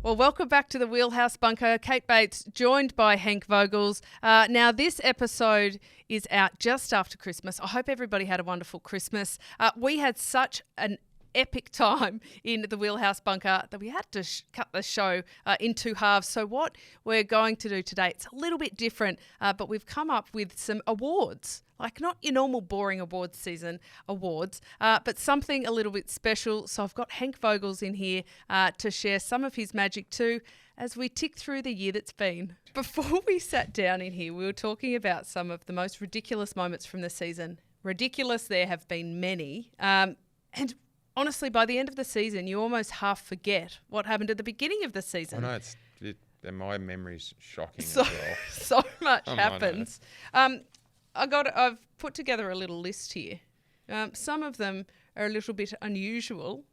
Well, welcome back to the Wheelhouse Bunker. Kate Bates, joined by Henk Vogels. Now, this episode is out just after Christmas. I hope everybody had a wonderful Christmas. We had such an epic time in the Wheelhouse Bunker that we had to cut the show in two halves. So what we're going to do today, it's a little bit different, but we've come up with some awards. Like not your normal boring awards season awards, but something a little bit special. So I've got Henk Vogels in here to share some of his magic too as we tick through the year that's been. Before we sat down in here, we were talking about some of the most ridiculous moments from the season. Ridiculous, there have been many. And honestly, by the end of the season, you almost half forget what happened at the beginning of the season. I know, my memory's shocking So, as well. so much happens. I've put together a little list here. Some of them are a little bit unusual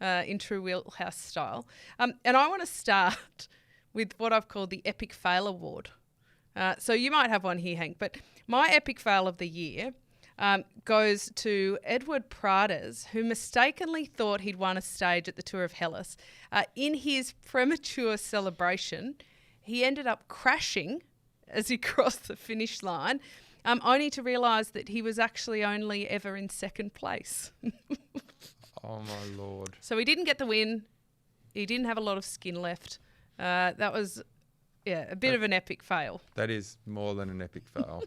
in true Wheelhouse style. And I want to start with what I've called the Epic Fail Award. So you might have one here, Hank, but my Epic Fail of the year goes to Edward Pradas, who mistakenly thought he'd won a stage at the Tour of Hellas. In his premature celebration, he ended up crashing as he crossed the finish line, only to realise that he was actually only ever in second place. Oh, my Lord. So he didn't get the win. He didn't have a lot of skin left. That was, a bit of an epic fail. That is more than an epic fail.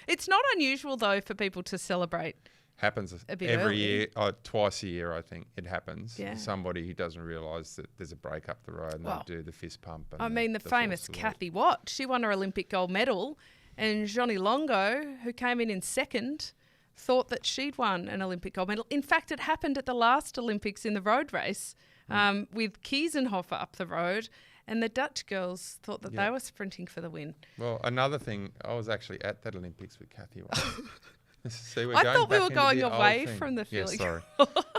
It's not unusual, though, for people to celebrate. Happens a bit every early. year, twice a year, I think it happens. Yeah. Somebody who doesn't realise that there's a break up the road and they'll do the fist pump. And the famous false Kathy Watt, she won her Olympic gold medal, and Johnny Longo, who came in second, thought that she'd won an Olympic gold medal. In fact, it happened at the last Olympics in the road race with Kiesenhofer up the road, and the Dutch girls thought that they were sprinting for the win. Well, another thing, I was actually at that Olympics with Kathy Watt. See, I thought we were going away from the feeling. Yeah,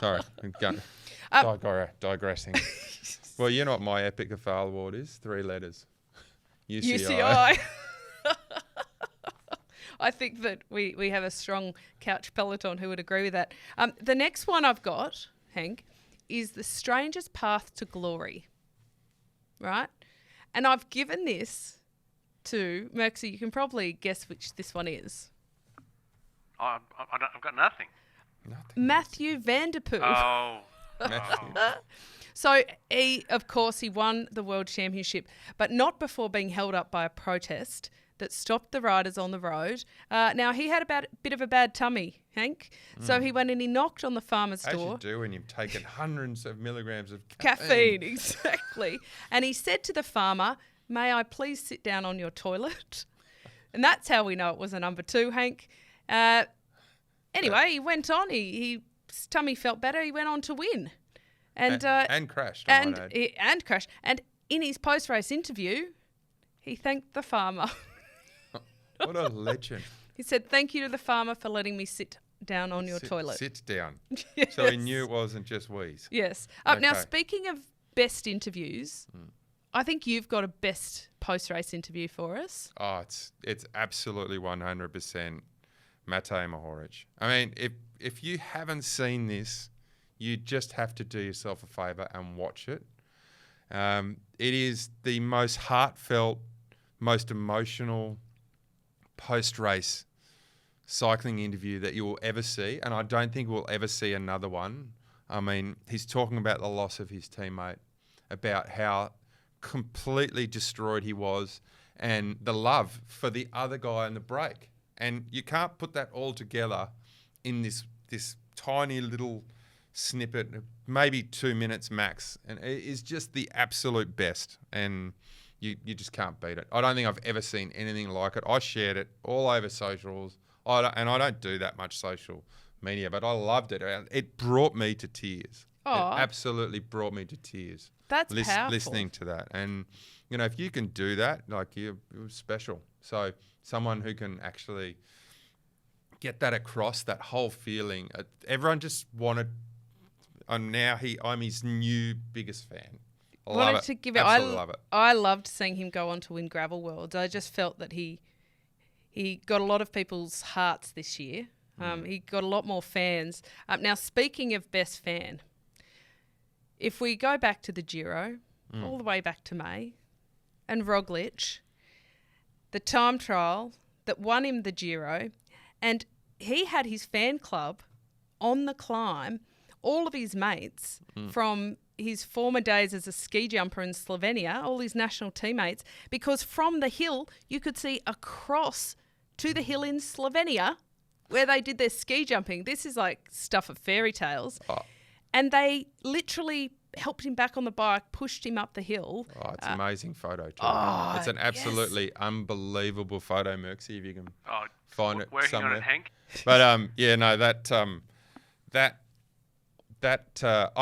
sorry. Digressing. Well, you know what my Epic Fail Award is? 3 letters. UCI. I think that we have a strong couch peloton who would agree with that. The next one I've got, Hank, is The Stranger's Path to Glory, right? And I've given this to, Merksy, you can probably guess which this one is. I've got nothing. Matthew Van Der Poel. Oh. Matthew. So he won the World Championship, but not before being held up by a protest that stopped the riders on the road. Now, he had a bit of a bad tummy, Hank. So he went and he knocked on the farmer's door. As you do when you've taken hundreds of milligrams of Caffeine, exactly. And he said to the farmer, "May I please sit down on your toilet?" And that's how we know it was a number 2, Hank. Anyway, he went on. His tummy felt better. He went on to win. And crashed. And crashed. And in his post-race interview, he thanked the farmer. What a legend. He said, "Thank you to the farmer for letting me sit down on your toilet." Sit down. Yes. So he knew it wasn't just wheeze. Yes. Now, speaking of best interviews, I think you've got a best post-race interview for us. Oh, it's absolutely 100% Matej Mohoric. I mean, if you haven't seen this, you just have to do yourself a favour and watch it. It is the most heartfelt, most emotional post-race cycling interview that you will ever see, and I don't think we'll ever see another one. I mean, he's talking about the loss of his teammate, about how completely destroyed he was, and the love for the other guy in the break. And you can't put that all together in this tiny little snippet, maybe 2 minutes max, and it is just the absolute best, and you just can't beat it. I don't think I've ever seen anything like it. I shared it all over socials, and I don't do that much social media, but I loved it. It brought me to tears. Oh. It absolutely brought me to tears. That's powerful. Listening to that, and if you can do that, it was special. So someone who can actually get that across, that whole feeling. Everyone just wanted. And now I'm his new biggest fan. I love it. I loved seeing him go on to win Gravel Worlds. I just felt that he got a lot of people's hearts this year. He got a lot more fans. Now, speaking of best fan, if we go back to the Giro, all the way back to May, and Roglic, the time trial that won him the Giro, and he had his fan club on the climb, all of his mates from his former days as a ski jumper in Slovenia, all his national teammates, because from the hill you could see across to the hill in Slovenia where they did their ski jumping. This is like stuff of fairy tales. Oh. And they literally helped him back on the bike, pushed him up the hill. Oh, it's an amazing photo too. Oh, it's an absolutely unbelievable photo, Merksy, if you can find it working somewhere. on it, Hank. But I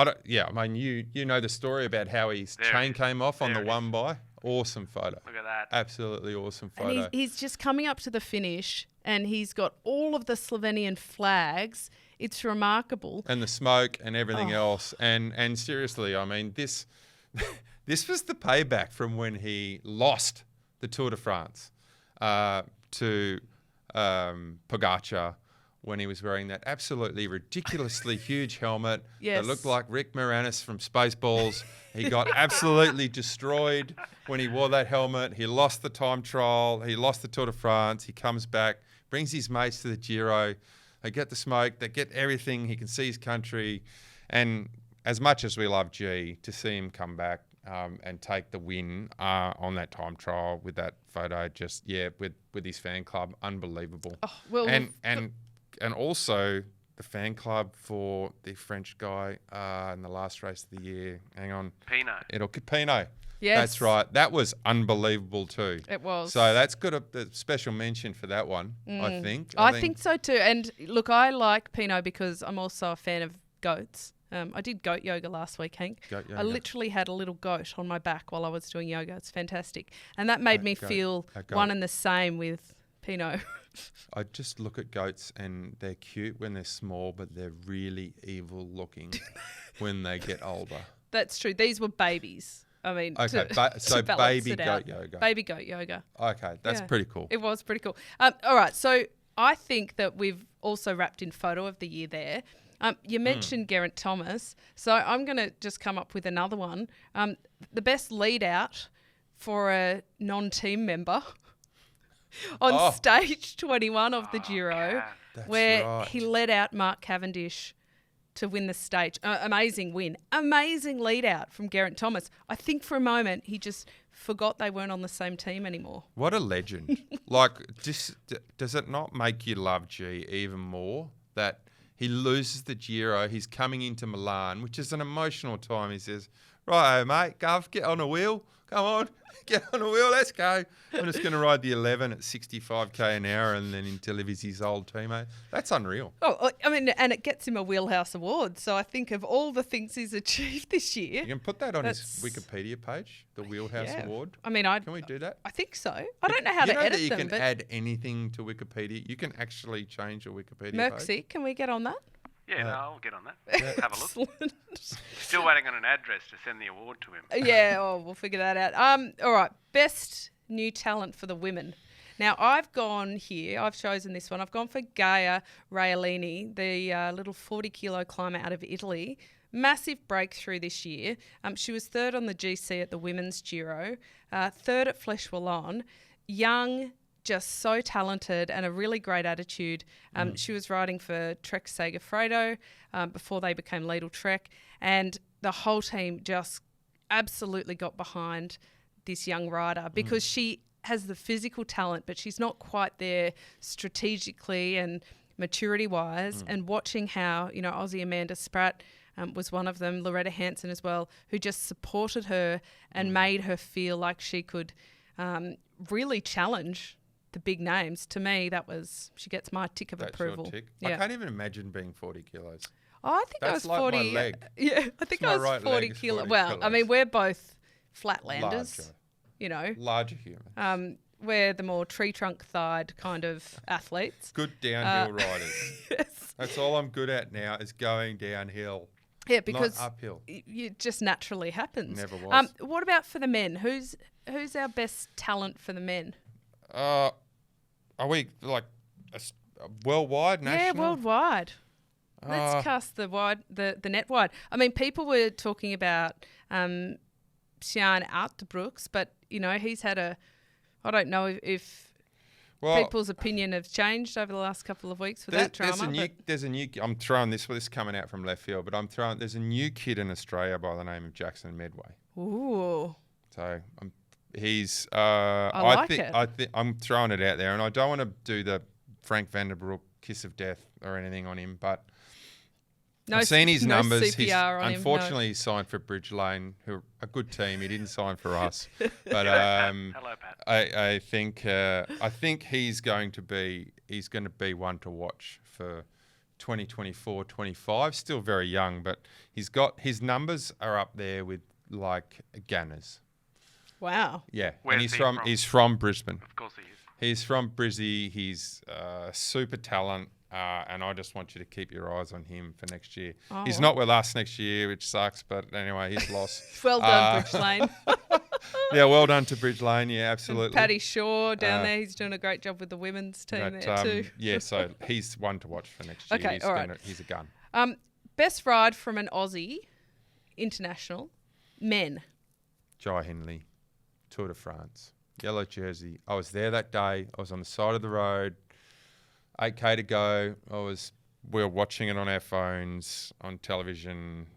don't. Yeah, I mean, you know the story about how his chain came off on the one by. Awesome photo. Look at that. Absolutely awesome photo. And he's just coming up to the finish, and he's got all of the Slovenian flags. It's remarkable. And the smoke and everything else. And seriously, I mean, this was the payback from when he lost the Tour de France to Pogacar, when he was wearing that absolutely ridiculously huge helmet that looked like Rick Moranis from Spaceballs. He got absolutely destroyed when he wore that helmet. He lost the time trial. He lost the Tour de France. He comes back, brings his mates to the Giro. They get the smoke. They get everything. He can see his country. And as much as we love G, to see him come back and take the win on that time trial with that photo, with his fan club, unbelievable. Oh, well, And also the fan club for the French guy in the last race of the year. Hang on. Pinot. Yes. That's right. That was unbelievable too. It was. So that's got a special mention for that one, I think. I think so too. And look, I like Pinot because I'm also a fan of goats. I did goat yoga last week, Hank. Goat yoga. I literally had a little goat on my back while I was doing yoga. It's fantastic. And that made me feel one and the same with Pinot. I just look at goats and they're cute when they're small, but they're really evil looking when they get older. That's true. These were babies. I mean, okay, so baby goat yoga. Baby goat yoga. Okay, that's pretty cool. It was pretty cool. All right, so I think that we've also wrapped in photo of the year there. You mentioned Geraint Thomas, so I'm going to just come up with another one. The best lead out for a non-team member on stage 21 of the Giro, where he led out Mark Cavendish to win the stage. Amazing win. Amazing lead out from Geraint Thomas. I think for a moment he just forgot they weren't on the same team anymore. What a legend. Does it not make you love G even more that he loses the Giro, he's coming into Milan, which is an emotional time. He says, "Righto, mate, Gov, get on a wheel. Come on, get on a wheel, let's go. I'm just going to ride the 11 at 65k an hour," and then he delivers his old teammate. That's unreal. Oh, I mean, and it gets him a Wheelhouse Award. So I think of all the things he's achieved this year. You can put that on his Wikipedia page, the Wheelhouse Award. I mean, can we do that? I think so. I don't know how to edit them. You can add anything to Wikipedia. You can actually change your Wikipedia Merksy, page. can we get on that? Yeah, no, I'll get on that. Have a look. Still waiting on an address to send the award to him. Yeah, we'll figure that out. All right, best new talent for the women. Now, I've chosen this one. I've gone for Gaia Railini, the little 40-kilo climber out of Italy. Massive breakthrough this year. She was third on the GC at the Women's Giro, third at Flèche Wallonne. Young, just so talented and a really great attitude. She was riding for Trek Segafredo before they became Lidl Trek, and the whole team just absolutely got behind this young rider because she has the physical talent, but she's not quite there strategically and maturity-wise. And watching how, Aussie Amanda Spratt was one of them, Loretta Hansen as well, who just supported her and made her feel like she could really challenge the big names. To me, she gets my tick of approval. Tick. Yeah. I can't even imagine being 40 kilos. Oh, I think I was 40. Like my leg. Yeah, I think I was 40 kilos. Well, I mean, we're both flatlanders, Larger human. We're the more tree trunk thighed kind of athletes. Good downhill riders. Yes. That's all I'm good at now is going downhill. Yeah, because not uphill. It just naturally happens. Never was. What about for the men? Who's our best talent for the men? Are we like worldwide, national? Yeah, worldwide. Let's cast the net wide. I mean, people were talking about Sjaan Uiterbrooks, but, he's had I don't know if Well, people's opinion have changed over the last couple of weeks with that drama. There's a new. I'm throwing this coming out from left field, but there's a new kid in Australia by the name of Jackson Medway. Ooh. So he's. I think I'm throwing it out there, and I don't want to do the Frank Vanderbroek kiss of death or anything on him, but I've seen his numbers. He's unfortunately signed for Bridge Lane, who are a good team. He didn't sign for us, but Hello, Pat. I think he's going to be one to watch for 2024-25. Still very young, but his numbers are up there with like Ganners. Wow. Yeah, Where's and he's from Brisbane. Of course he is. He's from Brizzy. He's super talent. And I just want you to keep your eyes on him for next year. Oh. He's not with us next year, which sucks, but anyway, he's lost. Well done, Bridge Lane. Yeah, well done to Bridge Lane. Yeah, absolutely. And Paddy Shaw down there, he's doing a great job with the women's team there too. Yeah, so he's one to watch for next year. Okay, all right. He's a gun. Best ride from an Aussie international, men. Jai Hindley, Tour de France, yellow jersey. I was there that day. I was on the side of the road. 8K to go. We were watching it on our phones, on television.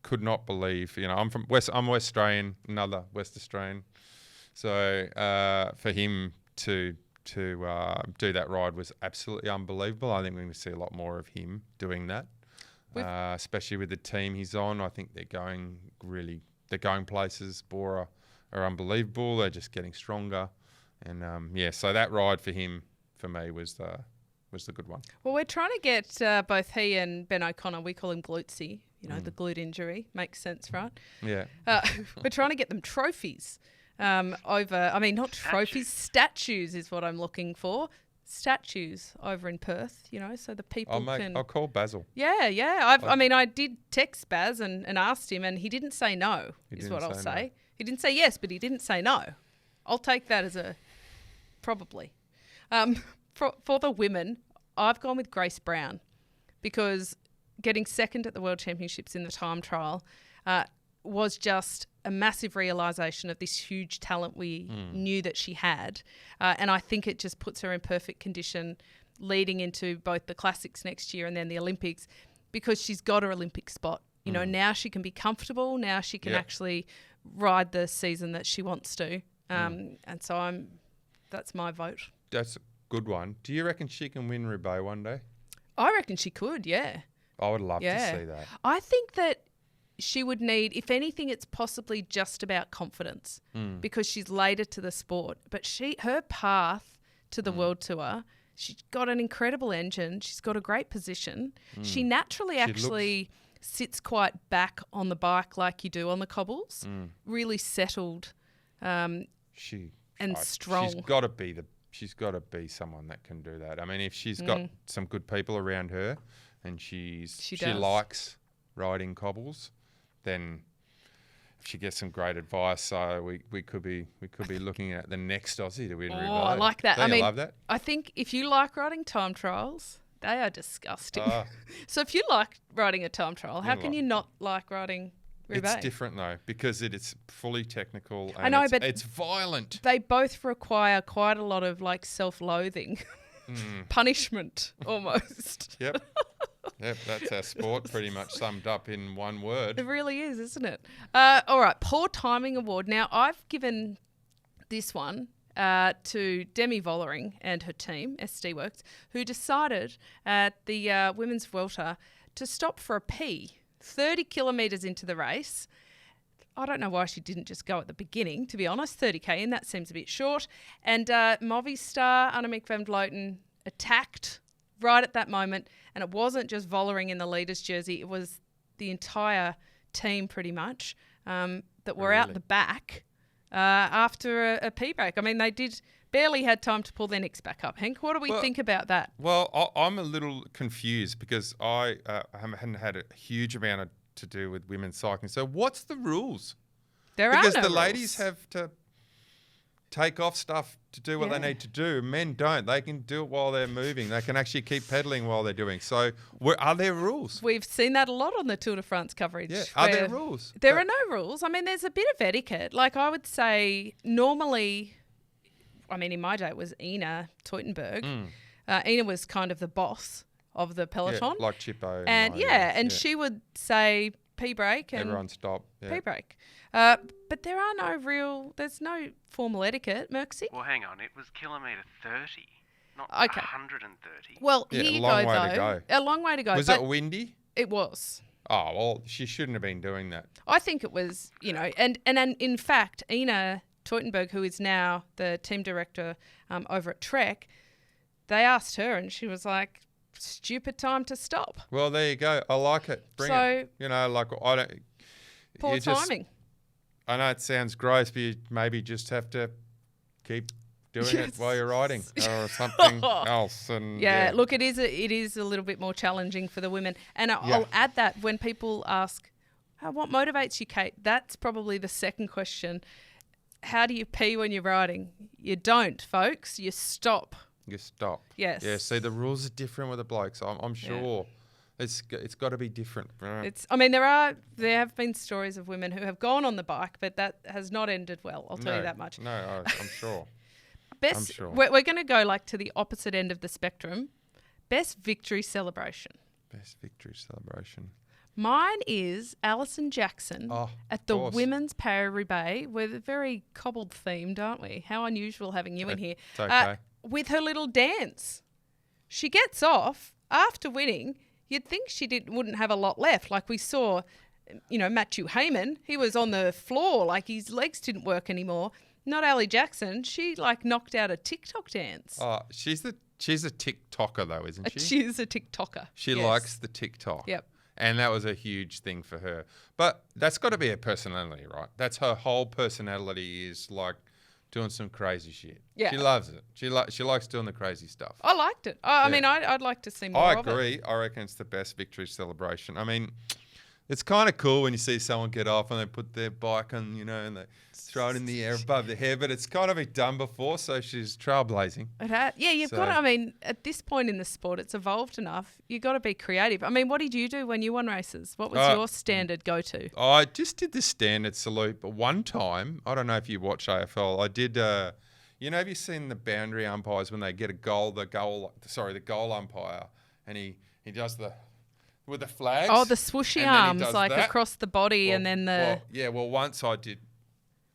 Could not believe. I'm West Australian, another West Australian. So for him to do that ride was absolutely unbelievable. I think we're going to see a lot more of him doing that, especially with the team he's on. I think they're going places. Bora are unbelievable. They're just getting stronger, and so that ride for him, for me, was the good one. Well, we're trying to get both he and Ben O'Connor, we call him glutesy, the glute injury. Makes sense, right? Yeah. We're trying to get them trophies not trophies, statues is what I'm looking for. Statues over in Perth, so the people can... I'll call Basil. Yeah. I did text Baz and asked him, and he didn't say no, is what I'll say. No. He didn't say yes, but he didn't say no. I'll take that as a probably. For the women, I've gone with Grace Brown because getting second at the World Championships in the time trial was just a massive realisation of this huge talent we knew that she had. And I think it just puts her in perfect condition leading into both the Classics next year and then the Olympics, because she's got her Olympic spot. Now she can be comfortable. Now she can actually ride the season that she wants to. And so that's my vote. That's a good one. Do you reckon she can win Roubaix one day? I reckon she could, yeah. I would love to see that. I think that she would need, if anything, it's possibly just about confidence because she's later to the sport. But her path to the World Tour, she's got an incredible engine. She's got a great position. She naturally sits quite back on the bike like you do on the cobbles. Really settled and strong. She's got to be someone that can do that. I mean, if she's got some good people around her and she likes riding cobbles, then if she gets some great advice, we could be looking at the next Aussie to win Roubaix. I like that. Don't you love that? I think if you like riding time trials, they are disgusting. So if you like riding a time trial, how can you not like riding Roubaix? It's different though, because it's fully technical and I know, but it's violent. They both require quite a lot of self-loathing, punishment almost. Yep, that's our sport pretty much summed up in one word. It really is, isn't it? All right, Poor Timing Award. Now, I've given this one to Demi Vollering and her team, SD Works, who decided at the Women's Vuelta to stop for a pee 30 kilometres into the race. I don't know why she didn't just go at the beginning, to be honest. 30k in, that seems a bit short. And Movistar, Annemiek van Vleuten, attacked right at that moment. And it wasn't just Vollering in the leader's jersey. It was the entire team pretty much that were out the back after a pee break. I mean, they barely had time to pull their necks back up. Henk, what do we think about that? Well, I'm a little confused because I haven't had a huge amount to do with women's cycling. So what's the rules? There are no rules. Because the ladies have to take off stuff to do what they need to do. Men don't. They can do it while they're moving. They can actually keep pedaling while they're doing. So are there rules? We've seen that a lot on the Tour de France coverage. Yeah. Are there rules? There are no rules. I mean, there's a bit of etiquette. Like I would say normally, I mean, in my day it was Ina Teutenberg. Ina was kind of the boss of the peloton. Yeah, like Chippo. And she would say pee break and everyone stop. Yeah. pee break. But there's no formal etiquette, Merksy. Well, hang on. It was kilometre 30, not 130. Well, here you go, though. A long way to go. Was it windy? It was. Oh, well, she shouldn't have been doing that. I think it was, and in fact, Ina Teutenberg, who is now the team director over at Trek, they asked her and she was like, stupid time to stop. Well, there you go. I like it. Bring it. I don't... Poor timing. I know it sounds gross, but you maybe just have to keep doing it while you're riding or something else. And look, it is a little bit more challenging for the women. And I'll add that when people ask, what motivates you, Kate? That's probably the second question. How do you pee when you're riding? You don't, folks. You stop. You stop. Yes. Yeah, see, the rules are different with the blokes. I'm sure. Yeah. It's got to be different. There have been stories of women who have gone on the bike, but that has not ended well. I'll tell you that much. No, I'm sure. I'm sure. We're going to go to the opposite end of the spectrum. Best victory celebration. Best victory celebration. Mine is Alison Jackson at the Women's Paris-Roubaix. We're very cobbled themed, aren't we? How unusual having you in here. It's okay. With her little dance. She gets off after winning. You'd think she wouldn't have a lot left. Like we saw, Matthew Heyman, he was on the floor, like his legs didn't work anymore. Not Ali Jackson. She knocked out a TikTok dance. Oh, she's a TikToker though, isn't she? She is a TikToker. She likes the TikTok. Yep. And that was a huge thing for her. But that's got to be her personality, right? That's her whole personality is like doing some crazy shit. Yeah. She loves it. She likes doing the crazy stuff. I liked it. I mean, I'd like to see more of it. I agree. I reckon it's the best victory celebration. I mean, it's kind of cool when you see someone get off and they put their bike on, and they throw it in the air above their head, but it's kind of been done before, so she's trailblazing. It had. Yeah, you've got to, I mean, at this point in the sport, it's evolved enough. You've got to be creative. I mean, what did you do when you won races? What was your standard go-to? I just did the standard salute, but one time, I don't know if you watch AFL, I did, have you seen the boundary umpires when they get a goal, the goal umpire, and he does with the flags. Oh, the swooshy arms, across the body, and then the... once I did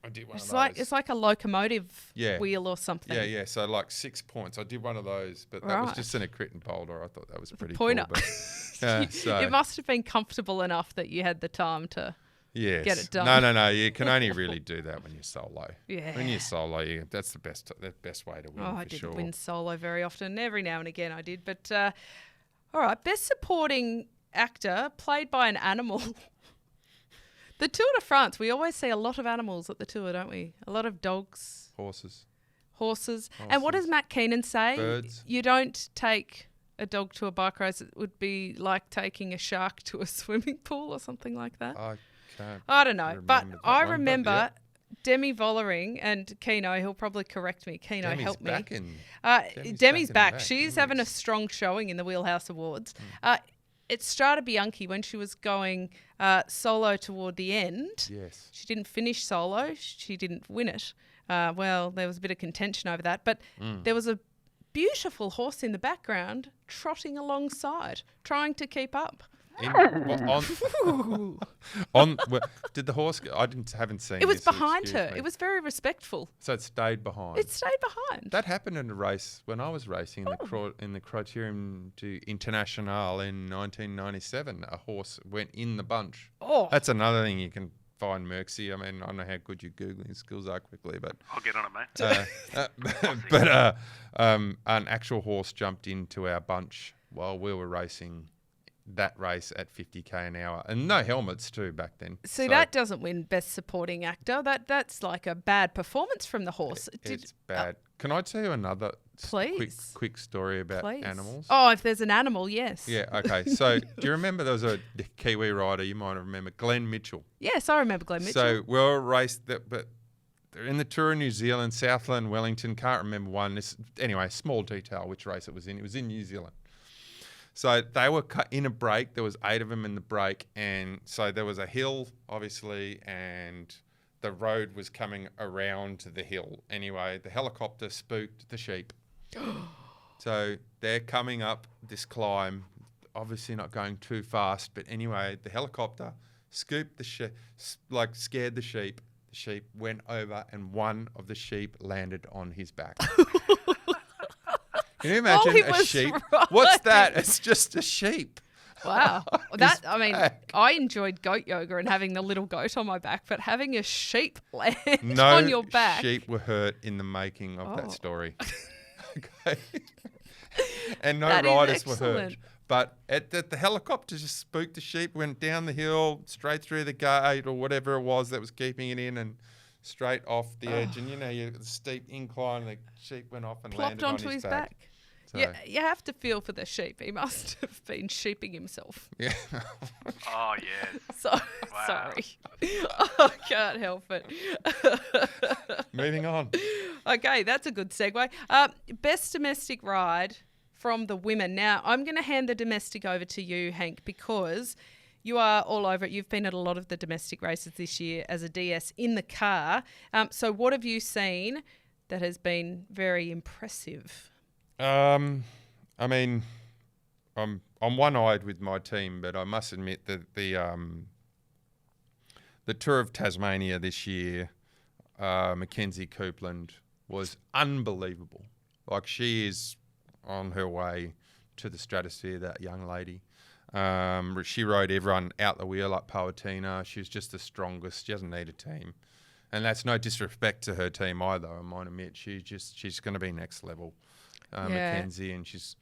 one of those. It's like a locomotive wheel or something. Yeah. So 6 points. I did one of those, but that was just in a Critton boulder. I thought that was pretty pointer. Cool. But, it must have been comfortable enough that you had the time to get it done. No. You can only really do that when you're solo. Yeah. When you're solo, that's the best way to win. I didn't win solo very often. Every now and again I did. But all right, best supporting actor played by an animal. The Tour de France, we always see a lot of animals at the Tour, don't we? A lot of dogs. Horses. And what does Matt Keenan say? Birds. You don't take a dog to a bike race. It would be like taking a shark to a swimming pool or something like that. I don't know. But I remember Demi Vollering and Keno, he'll probably correct me. Keno, help me. Demi's back. She's having a strong showing in the Wheelhouse Awards. It's Strada Bianchi when she was going solo toward the end. Yes. She didn't finish solo. She didn't win it. There was a bit of contention over that. But there was a beautiful horse in the background trotting alongside, trying to keep up. Did the horse? Haven't seen. It was behind her. It was very respectful. So it stayed behind. It stayed behind. That happened in a race when I was racing in the Criterium du International in 1997. A horse went in the bunch. Oh, that's another thing you can find, Merksy. I mean, I don't know how good your Googling skills are quickly, but I'll get on it, mate. But an actual horse jumped into our bunch while we were racing that race at 50k an hour, and no helmets too back then. So that doesn't win Best Supporting Actor. That's like a bad performance from the horse. It's bad. Can I tell you another quick story about animals? Oh, if there's an animal, yes. Yeah, okay. So do you remember there was a Kiwi rider, you might remember, Glenn Mitchell? Yes, I remember Glenn Mitchell. So we were raced, but they're in the Tour of New Zealand, Southland, Wellington, can't remember one. Anyway, small detail which race it was in. It was in New Zealand. So they were in a break. There was 8 of them in the break. And so there was a hill, obviously, and the road was coming around the hill. Anyway, the helicopter spooked the sheep. So they're coming up this climb, obviously not going too fast. But anyway, the helicopter scooped the sheep, scared the sheep. The sheep went over and one of the sheep landed on his back. Can you imagine a sheep? Right. What's that? It's just a sheep. Wow. I enjoyed goat yoga and having the little goat on my back, but having a sheep land on your back. No sheep were hurt in the making of that story. Okay. And no riders were hurt. But the helicopter just spooked the sheep, went down the hill, straight through the gate or whatever it was that was keeping it in, and straight off the edge. And, you the steep incline, the sheep went off and plopped landed onto on his back. So. Yeah, you have to feel for the sheep. He must have been sheeping himself. Yeah. Oh, yeah. Sorry. I can't help it. Moving on. Okay, that's a good segue. Best domestic ride from the women. Now, I'm going to hand the domestic over to you, Hank, because you are all over it. You've been at a lot of the domestic races this year as a DS in the car. So what have you seen that has been very impressive? I'm one-eyed with my team, but I must admit that the Tour of Tasmania this year, Mackenzie Copeland was unbelievable. Like, she is on her way to the stratosphere, that young lady. She rode everyone out the wheel like Pawatina. She was just the strongest. She doesn't need a team. And that's no disrespect to her team either, I might admit. She's going to be next level. Mackenzie, and she's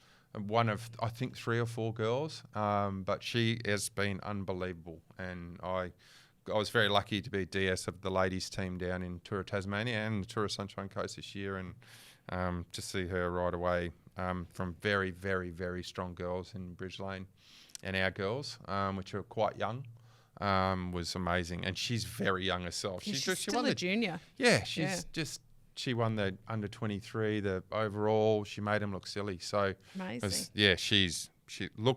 one of, I think, 3 or 4 girls, but she has been unbelievable, and I was very lucky to be DS of the ladies team down in Tour of Tasmania and the Tour of Sunshine Coast this year, and to see her right away from very, very, very strong girls in Bridge Lane and our girls, which are quite young, was amazing, and she's very young herself. She's still a junior. Yeah, she won the under 23, the overall. She made him look silly. So amazing.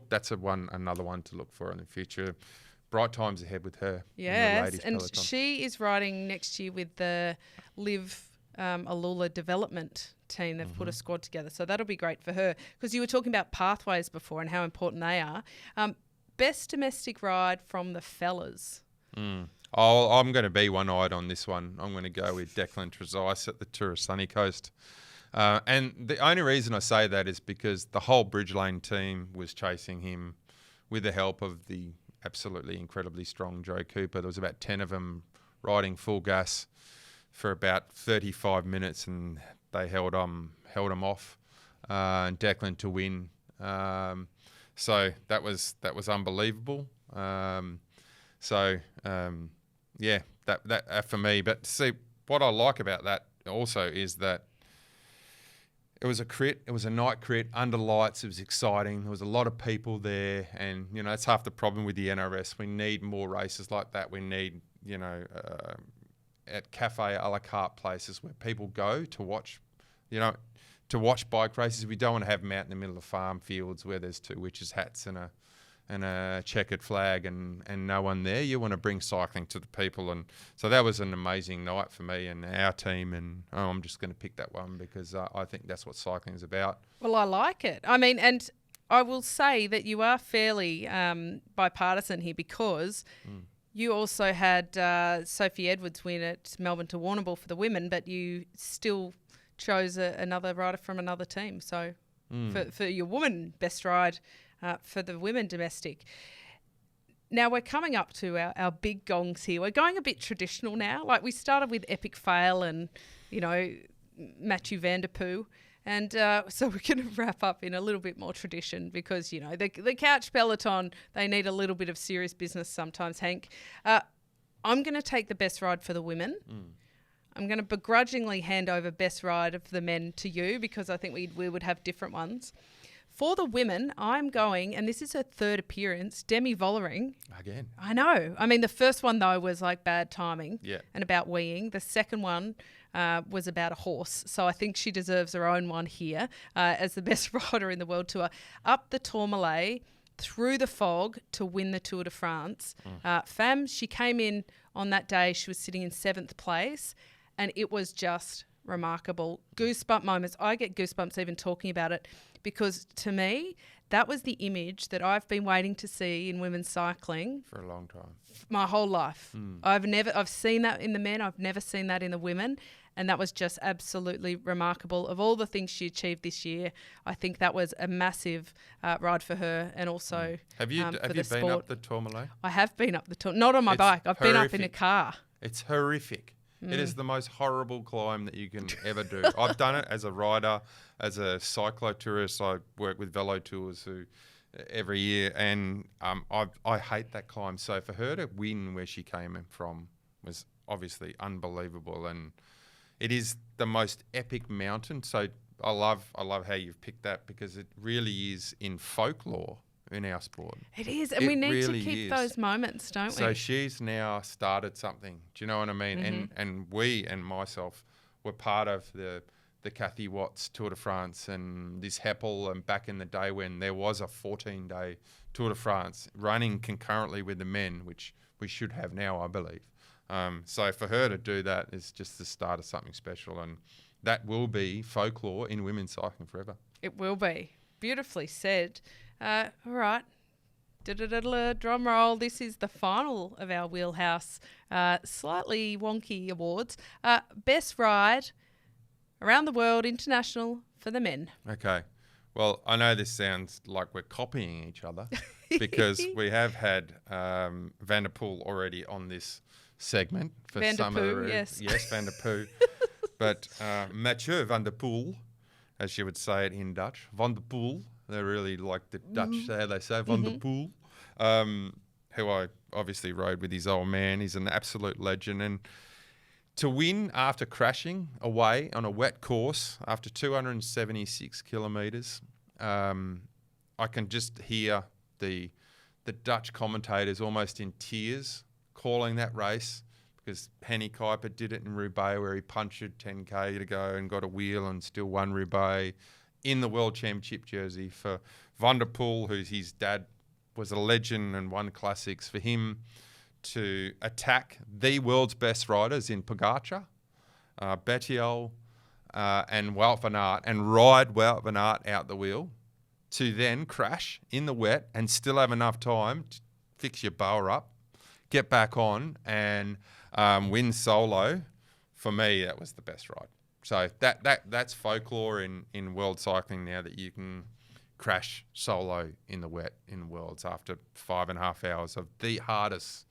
That's another one to look for in the future. Bright times ahead with her. Yes, and she is riding next year with the Live Alula development team. They've put a squad together, so that'll be great for her. Because you were talking about pathways before and how important they are. Best domestic ride from the fellas. I'm going to be one-eyed on this one. I'm going to go with Declan Trezise at the Tour of Sunny Coast. And the only reason I say that is because the whole Bridge Lane team was chasing him with the help of the absolutely incredibly strong Joe Cooper. There was about 10 of them riding full gas for about 35 minutes, and they held him off, and Declan to win. So that was unbelievable. Yeah, that for me. But see, what I like about that also is that it was a crit. It was a night crit under lights. It was exciting. There was a lot of people there, and that's half the problem with the NRS. We need more races like that. We need at cafe a la carte places where people go to watch, to watch bike races. We don't want to have them out in the middle of farm fields where there's 2 witches' hats and a checkered flag and no one there. You want to bring cycling to the people, and so that was an amazing night for me and our team, and I'm just going to pick that one because I think that's what cycling is about. Well, I like it. I mean, and I will say that you are fairly bipartisan here because you also had Sophie Edwards win at Melbourne to Warrnambool for the women, but you still chose another rider from another team. So for your woman best ride, for the women domestic. Now we're coming up to our big gongs here. We're going a bit traditional now. Like we started with Epic Fail and, Matthew van der Poel. And so we're going to wrap up in a little bit more tradition because, the couch peloton, they need a little bit of serious business sometimes, Hank. I'm going to take the best ride for the women. I'm going to begrudgingly hand over best ride of the men to you because I think we would have different ones. For the women, I'm going, and this is her third appearance, Demi Vollering. Again. I know. I mean, the first one, though, was like bad timing Yeah. and about weeing. The second one was about a horse. So I think she deserves her own one here as the best rider in the World Tour. Up the Tourmalet, through the fog to win the Tour de France. Fam, she came in on that day. She was sitting in 7th place, and it was just remarkable. Goosebump moments. I get goosebumps even talking about it because to me, that was the image that I've been waiting to see in women's cycling For a long time. my whole life. I've seen that in the men. I've never seen that in the women. And that was just absolutely remarkable. Of all the things she achieved this year, I think that was a massive ride for her and also Have you for have the you sport. been up the Tourmalet? I have been up the Tour. Not on my It's bike. I've been up in a horrific. car. It's horrific. It is the most horrible climb that you can ever do. I've done it as a rider, as a cyclotourist. I work with Velo Tours who every year, and I hate that climb. So for her to win where she came from was obviously unbelievable, and it is the most epic mountain. So I love how you've picked that because it really is in folklore in our sport. It is. And It we need really to keep is. those moments, don't So we? she's now started something. Do you know what I mean? And we and myself were part of the Kathy Watts Tour de France and this Heppel, and back in the day when there was a 14-day Tour de France running concurrently with the men, which we should have now, I believe. So for her to do that is just the start of something special, and that will be folklore in women's cycling forever. It will be. Beautifully said. All right. Drum roll. This is the final of our wheelhouse, slightly wonky awards. Best ride around the world, international for the men. Okay. Well, I know this sounds like we're copying each other because we have had Van der Poel already on this segment for Van der some of the Poel, yes. Yes, Van der Poel. But Mathieu Van der Poel, as you would say it in Dutch, Van der Poel. They really like the Dutch, how they say Van der Poel, who I obviously rode with his old man. He's an absolute legend. And to win after crashing away on a wet course after 276 kilometres, I can just hear the Dutch commentators almost in tears calling that race because Henny Kuiper did it in Roubaix where he punctured 10K to go and got a wheel and still won Roubaix in the World Championship jersey. For Van der Poel, who's his dad was a legend and won classics, for him to attack the world's best riders in Pogacar, Bettiol, and Wout van Aert, and ride Wout van Aert out the wheel, to then crash in the wet and still have enough time to fix your bower up, get back on, and win solo. For me, that was the best ride. So that's folklore in world cycling now, that you can crash solo in the wet in Worlds after 5.5 hours of the hardest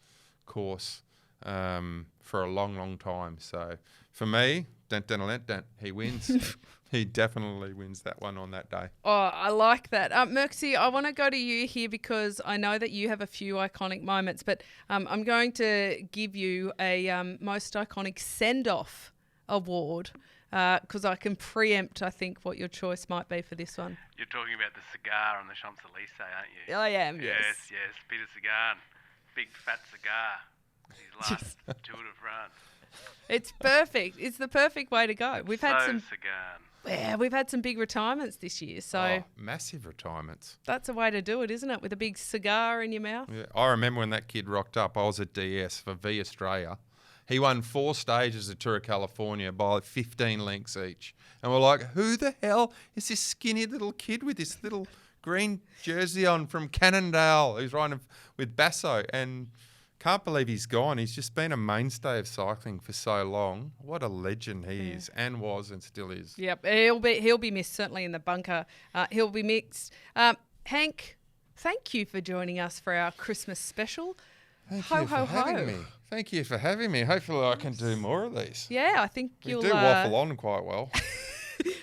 course for a long, long time. So for me, he wins. He definitely wins that one on that day. Oh, I like that. Merksy, I want to go to you here because I know that you have a few iconic moments, but I'm going to give you a most iconic send-off award because I can preempt, I think, what your choice might be for this one. You're talking about the cigar on the Champs-Élysées, aren't you? I am, Yes, Peter Sagan. Big fat cigar. His last Tour de France. It's perfect. It's the perfect way to go. We've had some Sagan. we've had some big retirements this year, so Massive retirements. that's a way to do it, isn't it? With a big cigar in your mouth. Yeah, I remember when that kid rocked up. I was at DS for V Australia. He won 4 stages of Tour of California by 15 lengths each. And we're like, who the hell is this skinny little kid with this little green jersey on from Cannondale who's riding with Basso? And can't believe he's gone. He's just been a mainstay of cycling for so long. What a legend he is, and was, and still is. Yep, he'll be missed, certainly in the bunker. He'll be mixed. Hank, thank you for joining us for our Christmas special. Thank Ho, you ho, for having ho. me. Thank you for having me. Hopefully I can do more of these. Yeah, I think We you'll do waffle on quite well.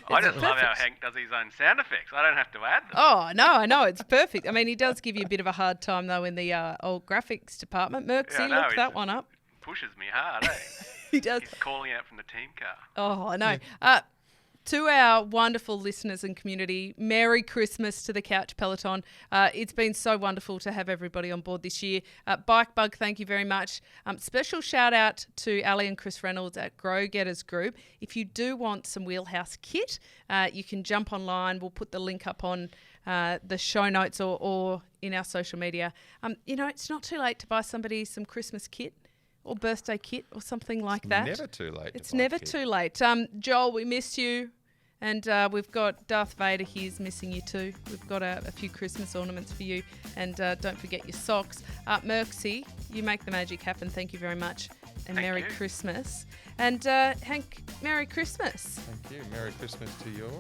I just love how Hank does his own sound effects. I don't have to add them. Oh, no, I know. It's perfect. I mean, he does give you a bit of a hard time, though, in the old graphics department. Merksy, Yeah, I know, look that one up. Pushes me hard, eh? He does. He's calling out from the team car. Oh, I know. To our wonderful listeners and community, Merry Christmas to the Couch Peloton. It's been so wonderful to have everybody on board this year. Bike Bug, thank you very much. Special shout out to Ali and Chris Reynolds at Grow Getters Group. If you do want some Wheelhouse kit, you can jump online. We'll put the link up on the show notes or in our social media. It's not too late to buy somebody some Christmas kit or birthday kit or something like that. Never too late. It's never too late. Joel, we miss you. And we've got Darth Vader here's missing you too. We've got a few Christmas ornaments for you. And don't forget your socks. Merksy, you make the magic happen. Thank you very much. And Thank Merry you. Christmas. And Hank, Merry Christmas. Thank you. Merry Christmas to your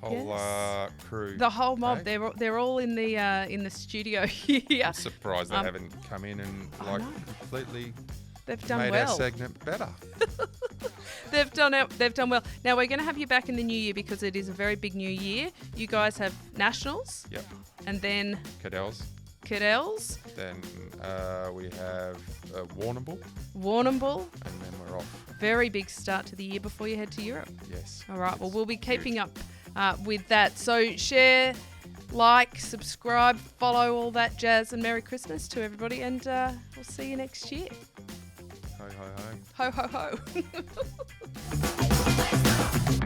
whole Yes. crew. The whole mob, okay? they're all in the studio here. I'm surprised they haven't come in and I know. completely They've done made well. our segment better. They've done well. Now we're going to have you back in the new year because it is a very big new year. You guys have nationals. Yep. And then Cadell's. Cadell's, Then we have Warrnambool, Warrnambool. and then we're off. Very big start to the year before you head to Europe. Yes. All right. Well, It's we'll be keeping huge. up with that. So share, like, subscribe, follow, all that jazz, and Merry Christmas to everybody. And we'll see you next year. Ho, ho, ho. Ho, ho, ho.